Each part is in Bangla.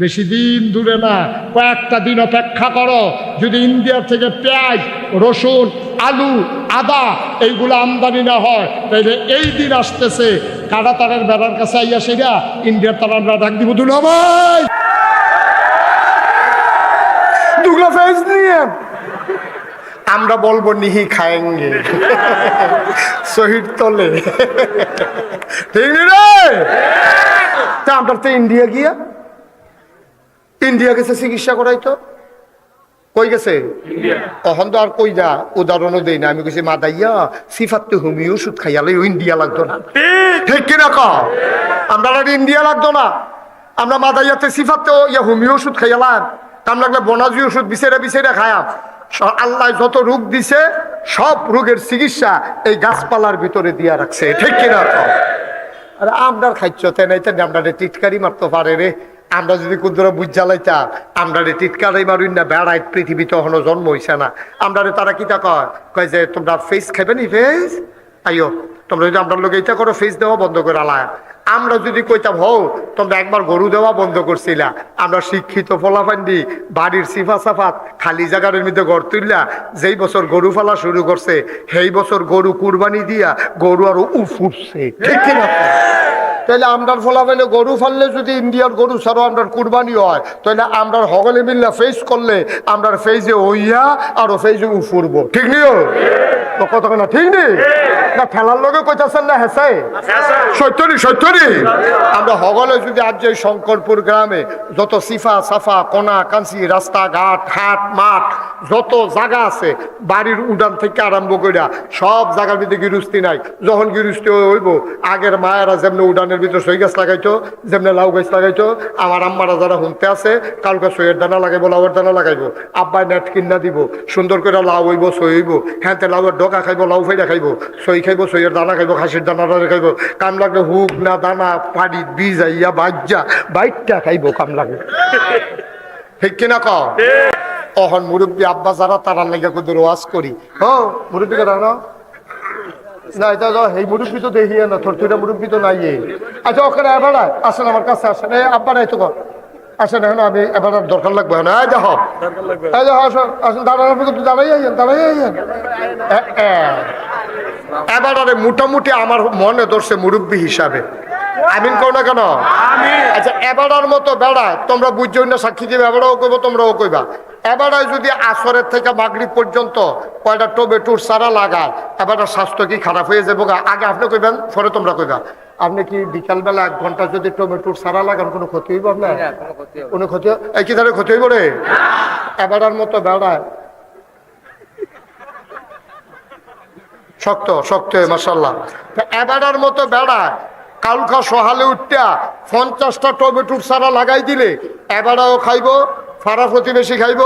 বেশি দিন দূরে না, কয়েকটা দিন অপেক্ষা করো। যদি ইন্ডিয়ার থেকে পেঁয়াজ, রসুন, আলু, আদা এইগুলো আমদানি না হয়, তাইলে এই দিন আসতেছে কাটা তারের বেড়ার কাছে আইয়া সেরা ইন্ডিয়ার তারা আমরা ডাক দিব, দুলা ভাই দুগলা ফেজ নিয়ে আমরা বলবো নিহি খায়েঙ্গে শহীদ তলে, ঠিক রে? তা আমরা তো ইন্ডিয়া গিয়া ইন্ডিয়া গেছে চিকিৎসা করাইতো, কই গেছে তখন তো আর কই যা উদাহরণও দেই না। আমি কইছি মাদাইয়া সিফাতে হোমিও ওষুধ খাইয়ালে ইন্ডিয়া লাগতো না, ঠিক কিনা ক? আমরা ইন্ডিয়া লাগতো না, আমরা মাদাইয়াতে সিফাতে হোমিও ওষুধ খাইয়ালাম, কাম লাগলে বনাজি ওষুধ বিছেরা বিছেরা খায়াম। আল্লাহ যত রোগ দিছে সব রোগের চিকিৎসা এই গাছপালার ভিতরে দিয়া রাখছে, ঠিক কিনা ক? আরে আমরার খাইছ তাই নাই, তাই আমরা টিটকারি মারতে পারে রে। আমরা যদি কুদ্দুরা বুঝ জ্বালাইতাম, আমরা টিটকারি মারুন না, বেড়াই পৃথিবীতে এখনো জন্ম হইছে না। আমরা তারা কিতা কয় যে তোমরা ফেস খাইবে নি, ফেস আইও তোমরা যদি আমরা লোক এইটা করো, ফেস দেওয়া বন্ধ করে আলায়। আমরা যদি কইতাম হও তোমরা একবার গরু দেওয়া বন্ধ করছিলা, আমরা শিক্ষিত ফলাফান্ডি বাড়ির সিফা সাফাত খালি জায়গার মধ্যে ঘর তুললা, যেই বছর গরু ফালা শুরু করছে সেই বছর গরু কুরবানি দিয়া গরু আরো উঠছে, ঠিক কিনা? তাহলে আমরার ফলাফাইলে গরু ফাললে যদি ইন্ডিয়ার গরু ছাড়াও আমরার কুরবানি হয়, তাহলে আমরার হগলে মিল্লা ফেস করলে আমরার ফেজে হইয়া আরো ফেজে উফুরবো, ঠিক নিও কত না, ঠিক নেই না? খেলার লগে কইতাছেন না হেসে সত্যি সত্যি। আমরা হগলে যদি আজ যে শঙ্করপুর গ্রামে যত সিফা সাফা কোনা কাঞ্চি রাস্তাঘাট হাট মাঠ যত জায়গা আছে, বাড়ির উড়ান থেকে আরম্ভ করিয়া সব জায়গার ভিতরে গিরুস্তি নাই। যখন গিরুস্তি হইব, আগের মায়েরা যেমনি উড়ানের ভিতরে সই গাছ লাগাইতো, যেমনি লাউ গাছ লাগাইতো, আমার আম্মারা যারা হুনতে আছে কালকে সইয়ের দানা লাগাইবো, লাউয়ের দানা লাগাইবো, আব্বাই নেট কিনা দিব, সুন্দর করে লাউ হইব, সই হইব, হ্যাঁ লাউয়ের ডোকা খাইবো, লাউ ফাইডা খাইবো, সই খাইবো, সইয়ের দানা খাইবো, খাসির দানা খাইবো, কাম লাগলে হুক না দানা পাড়ি বীজ আইয়া বাজ্যা বাইকটা খাইবো, কাম লাগে, ঠিক কিনা ক? তখন মুরব্বী আব্বা যারা তারা লেগে কুদুর ওয়াজ করি, ও মুরব্বী কথা না না, এটা এই মুরব্বী তো দেখি না, তোর তুইটা মুরব্বী তো নাই। আচ্ছা ওখানে এবার আসেন আমার কাছে, আসেন আব্বা নাই তো আসেন, এখন আমি এবার দরকার লাগবে না, দেখো আসেন আসেন, দাঁড়াই আইন দাঁড়াই আইন। এবার আরে মোটামুটি আমার মনে ধরছে মুরব্বী হিসাবে, আমিন কও না কেন? আচ্ছা এবারের মতো বেড়া তোমরা বুঝছো না, সাক্ষী দিবে, এবারও কইবো তোমরাও কইবা। এবারে যদি আসরের থেকে মাগরিব পর্যন্ত কয়টা টমেটোর চারা লাগায়, এবার স্বাস্থ্য কি খারাপ হয়ে যাবো? আগে আপনি কইবেন, পরে তোমরা কইবা। আপনি কি বিকালবেলা 1 ঘন্টা যদি টমেটোর চারা লাগান কোনো ক্ষতি হইব আপনার? কোনো ক্ষতি কি ধরে ক্ষতি হইব রে? এবারের মতো বেড়ায় শক্ত শক্ত মাশাআল্লাহ, এবারের মতো বেড়ায় কালকা সহালে উঠটা 50টা টমেটোর চারা লাগাই দিলে এবারেও খাইব, ফাড়া প্রতিবেশী খাইব,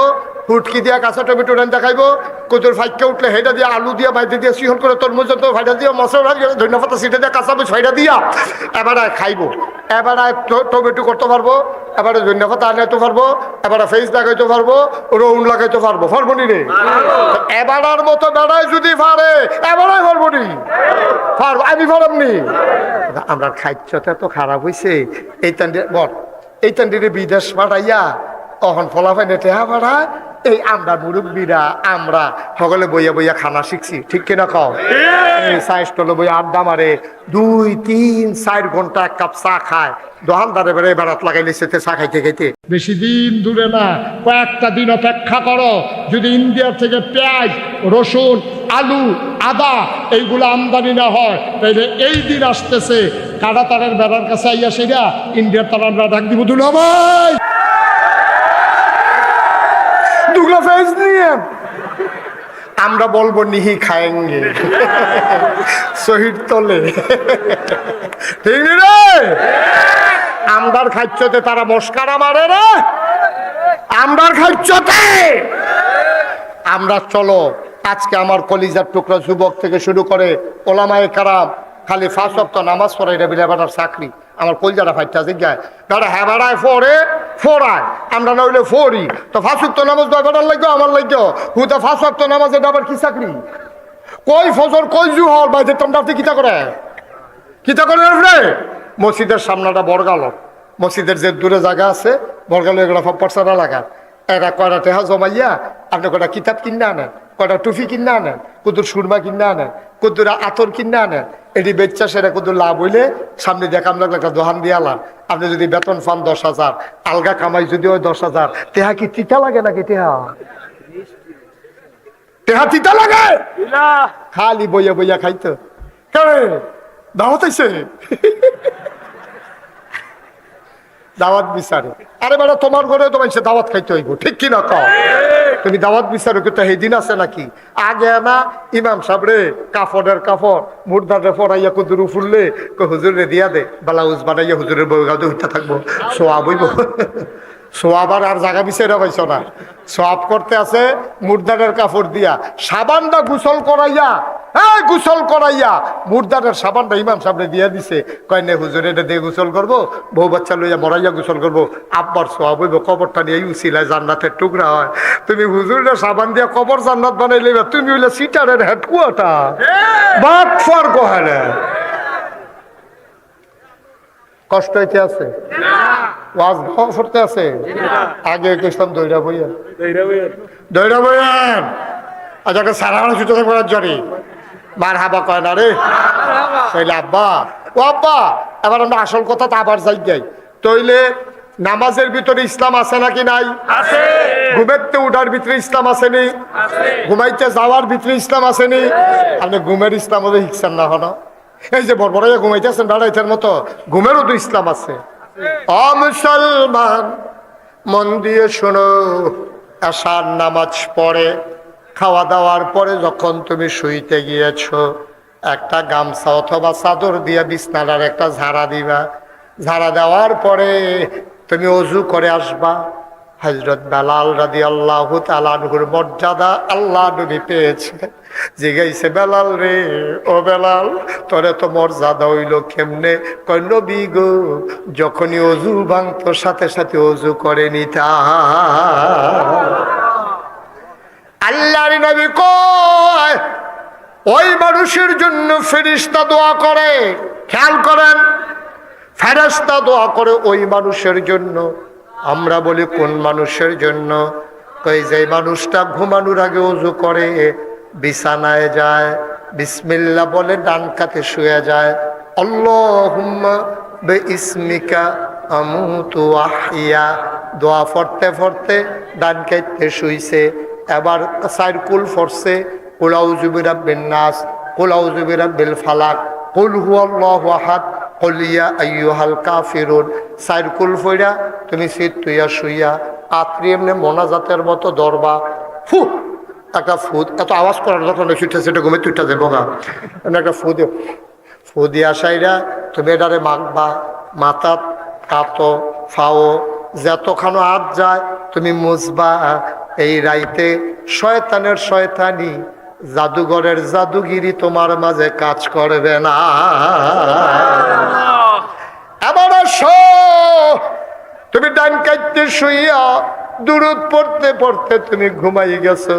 ফুটকি দিয়া কাঁচা টমেটো রান্না খাইব, কুতুর ফাইকে উঠলে হেঁটা দিয়ে আলু দিয়া বাইতে দিয়ে সিহন করে তরমুজ ফাইটা দিয়া মশলা ধন্যবাদ সিটে দিয়ে কাঁচা ফাইটা দিয়া এবারে খাইব। এবারে টমেটো করতে পারবো, এবারে ধন্যবাদ আনাইতে পারবো, এবারে ফেস লাগাইতে পারবো, রৌন লাগাইতে পারবো, পারবো নি রে? এবারের মতো বেড়াই যদি পারে এবারে পারবো নি? পারবো, আমি পারবনি। আমরা খাদ্যটা তো খারাপ হয়েছে, এই তান্ডিরে বিদেশ পাঠাইয়া তখন ফলাফাইনে টেহা পাঠায়, এই আমরা মুরব্বীরা আমরা সকলে বইয়া বইয়া খানা শিখছি, ঠিক কিনা কও? সাইস্টলে বই আড্ডা মারে 2-3-4 ঘন্টা 1 কাপ চা খায়, দোকানদারে বেড়ে বেড়াত লাগাইলে সেতে চা খাইতে খাইতে। বেশি দিন দূরে না, কয়েকটা দিন অপেক্ষা করো। যদি ইন্ডিয়ার থেকে পেঁয়াজ, রসুন, আলু, আদা এইগুলো আমদানি না হয়, তাইলে এই দিন আসতেছে কাটা তারের বেড়ার কাছে আইয়া সেরা ইন্ডিয়ার তারা আমরা ডাক দিব, দুলা ভাই দুগলা ফেজ নিয়ে আমরা বলবো নিহি খায়েঙ্গে শহীদ তলে, ঠিক রে? আমদার খাইছতে তারা মস্কারা মারে রে, আমদার খাইছতে আমরা। চলো আজকে আমার কলিজার টুকরা যুবক থেকে শুরু করে ওলামায়ে কারাম খালি 5 ওয়াক্ত নামাজ পড়ে রে বিলে বেটার চাকরি, আমার কলজাটা ফাইটা জিজ্ঞায় বেটা হ্যাঁ বেড়ায় ফোরায়, আমরা না হইলে ফোরি তো 5 ওয়াক্ত নামাজ বেটার লাগবে, আমার লাগবে হুদা 5 ওয়াক্ত নামাজ, এটা আবার কি চাকরি? কই ফজর কই জুহর বাইরে তোমরা কিতা করে রে? মসজিদের সামনাটা বড়গাল, মসজিদের যে দূরে জায়গা আছে বর্গাল এগুলো পড়ছাড়া লাগান এরা কয়টা টেহা জমাইয়া আপনি কয়টা কিতাব কিনে আনেন, কয়টা টুফি কিনে আনেন, কুদুর সুরমা কিনে আনেন, কুদুর আতর কিনে আনেন, এটি বেচ্চা সেটা কুদুর লাভ হইলে সামনে দেখাম লাগলে একটা দোহান দিয়ে আলান। আপনি যদি বেতন পান 10,000, আলগা কামাই যদি হয় 10,000, তেহা কি তিতা লাগে নাকি? তেহা তেহা তিতা লাগে? খালি বইয়া বইয়া খাইতো দাওয়াত আইছে দাওয়াত বিচারে। আরে বেটা তোমার ঘরে তো মানুষের দাওয়াত খাইতে হইব, ঠিক কিনা কও? তুমি দাওয়াত বিচারো কিন্তু সেই দিন আছে নাকি? আগে না ইমাম সাহেবরে কাপড়ের কাপড় মুর্দারে পড়াইয়া কুদুরু ফুললে হুজুরে দিয়া দে, ব্লাউজ বানাইয়া হুজুরের বউ গাঁদে উঠতে থাকবো, সোয়াব হইব। সোয়াবার আর জায়গা বিচারে পাইছ না, সোয়াব করতে আছে মুর্দারের কাপড় দিয়া, সাবানটা গোসল করাইয়া, হ্যাঁ গোসল করাইয়া মুর্দারের সাবানটা ইমাম সাহেবরে দিয়া দিছে, কয় নে হুজুর এটা দিয়ে গোসল করবো, বউ বাচ্চা লইয়া মরাইয়া গোসল করবো, আব্বার সোয়াব হইব, কবরটা নিয়ে উচিলায় জান্নাতের টুকরা হয়। তুমি হুজুরের সাবান দিয়া কবর জান্নাত বানাই লইবা, তুমি হইলে সিটারের হেডকোয়ার্টার বাদ ফর কহারে। কষ্ট হইতে আছে, ওয়াজ করতে আছে, আগে কইতাম দইরা বইয়া দইরা বইয়ান আজকে সারা ছুটে থাকবো জরি মার হাবা কয় না রে তাইলে আব্বা ও আব্বা। এবার আমরা আসল কথা তো আবার যাই যাই, তইলে নামাজের ভিতরে ইসলাম আছে নাকি নাই? আছে। ঘুমেতে উঠার ভিতরে ইসলাম আছে নি? আছে। ঘুমাইতে যাওয়ার ভিতরে ইসলাম আছে নি? আপনি ঘুমের ইসলাম ওদের শিখছেন না হলো, এই যে বড়বড়াইয়া ঘুমাইতেছেন বেড়াইতের মতো, ঘুমেরও তো ইসলাম আছে। ও মুসলমান মন দিয়ে শোনো, আশার নামাজ পড়ে খাওয়া দাওয়ার পরে যখন তুমি শুইতে গিয়েছ, একটা গামছা অথবা চাদর দিয়ে বিছনাটার একটা ঝাড়া দিবা, ঝাড়া দেওয়ার পরে তুমি অজু করে আসবা। হযরত বেলাল রাদিয়াল্লাহু তাআলা আনহুর মর্যাদা আল্লাহ নবী পেয়েছে, জিগাইছে বেলাল রে, ও বেলাল তোরে তো মর্যাদা হইল কেমনে? কয় নবী গো যখনই অজু ভাঙতো সাথে সাথে অজু করে নিতা। আল্লাহর নবী কয় ওই মানুষের জন্য ফেরেশতা দোয়া করে, খেয়াল করেন ফেরেশতা দোয়া করে ওই মানুষের জন্য। আমরা বলি কোন মানুষের জন্য? কই যে মানুষটা ঘুমানোর আগে ওযু করে, বিছানায় যায়, বিসমিল্লাহ বলে ডান কাতে শুয়ে যায়, আল্লাহুম্মা বিইসমিকা আমুতু ওয়া আহইয়া দোয়া পড়তে পড়তে ডান কাতে শুইছে। এবার সাইরকুল ফরছে, কুল আউযু বিরাব্বিন নাস, কুল আউযু বিরাব্বিল ফালাক, কুল হুয়াল্লাহু আহাদ, কুল ইয়া আইয়ুহাল কাফিরুন। সাইরকুল ফইরা তুমি সিট তুইয়া শুইয়া আত্রি এমনি মোনাজাতের মতো দরবা, ফু একটা ফুদ, এত আওয়াজ করার যখন ছুটে সেটা ঘুমে তুইটা দেবো গা, একটা ফু দিয়া সাইরা তুমি এটারে মাখবা, মাথা কাতো ফাও যতখানো হাত যায় তুমি মুছবা। এই রাইতে শয়তানের শয়তানি জাদুঘরের জাদুগিরি তোমার মাঝে কাজ করবে না। এবার আসো তুমি ডান কাটতে শুইয়া দুরূদ পড়তে পড়তে তুমি ঘুমাই গেছো।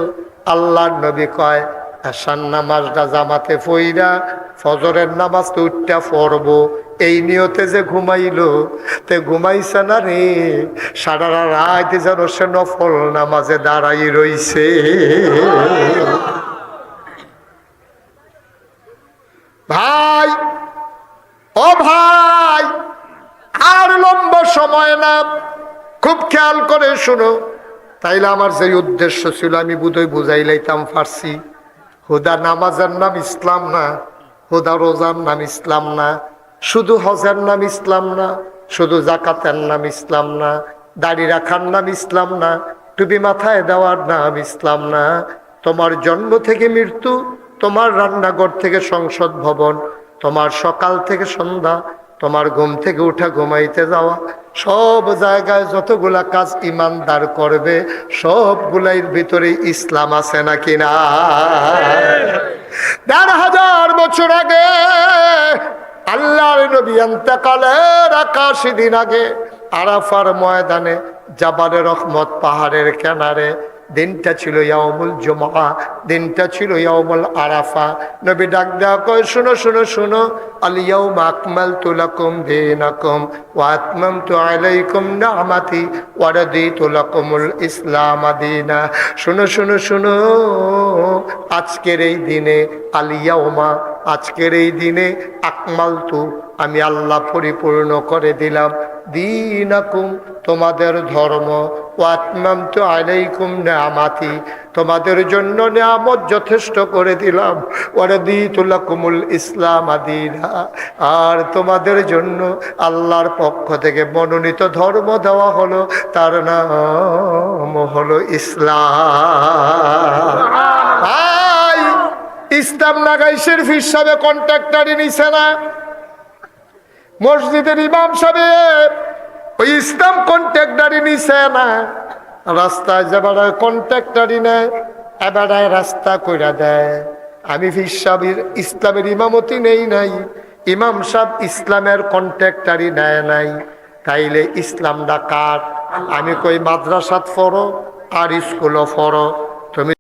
আল্লাহর নবী কয় আশার নামাজটা জামাতে পইরা ফজরের নামাজ তো উঠটা পড়বো, এই নিয়তে যে ঘুমাইলো তে ঘুমাইছে না রে, সারা রাত যেন সে নফল নামাজে দাঁড়াই রইছে। ভাই ও ভাই আর লম্বা সময় না, খুব খেয়াল করে শুনো। তাইলে আমার যে উদ্দেশ্য ছিল আমি বোধহয় বুঝাই লাইতাম পারছি। হুদা নামাজের নাম ইসলাম না, হুদা রোজার নাম ইসলাম না, শুধু হজের নাম ইসলাম না, শুধু জাকাতের নাম ইসলাম না, দাড়ি রাখার নাম ইসলাম না, টুপি মাথায় দেওয়ার নাম ইসলাম না। তোমার জন্ম থেকে মৃত্যু, তোমার রান্নাঘর থেকে সংসদ ভবন, তোমার সকাল থেকে সন্ধ্যা, তোমার ঘুম থেকে উঠা ঘুমাইতে যাওয়া, সব জায়গায় যতগুলা কাজ ইমানদার করবে সবগুলার ভিতরে ইসলাম আছে নাকি না? ১,৫০০ বছর আগে আল্লাহর নবী ইন্তেকালের ৮১ দিন আগে আরাফার ময়দানে জাবালে রহমত পাহাড়ের কিনারে দিনটা ছিল ইয়াউমুল জুমআ, দিনটা ছিল ইয়াউমুল আরাফা। নবী ডাক দেয়া কয়, শোনো শোনো শোনো, আল ইয়াউমা আকমালতু লাকুম দীনাকুম ওয়া আতমামতু আলাইকুম নি'মাতি ওয়া রাদিতু লাকুমুল ইসলাম দীনা। শোনো শোনো শোনো, আজকের এই দিনে, আল ইয়াউমা, আজকের এই দিনে, আকমালতু, আমি আল্লাহ পরিপূর্ণ করে দিলাম, দীনাকুম, তোমাদের ধর্ম, ওয়া আতমামতু আলাইকুম নি'মাতি, তোমাদের জন্য নিয়ামত যথেষ্ট করে দিলাম, ওয়া রাদিতু লাকুমুল ইসলাম দীনা, আর তোমাদের জন্য আল্লাহর পক্ষ থেকে মনোনীত ধর্ম দেওয়া হলো, তার নাম হলো ইসলাম। ইসলাম নাগাইশের ফির সাহেব কন্ট্রাক্টারি নিছে না, মসজিদের ইমাম সাহেব ওই ইসলাম কন্ট্রাক্টারি নিছে না, রাস্তায় যাবার কন্ট্রাক্টারি নেয়, এবার রাস্তা কইরা দেয়। আমি ফির সাহেবের ইসলামের ইমামতি নেই নাই, ইমাম সাহেব ইসলামের কন্ট্রাক্টারি নেয় নাই, তাইলে ইসলামটা কার? আমি কই মাদ্রাসাত পড়ো আর স্কুলও পড়ো, তুমি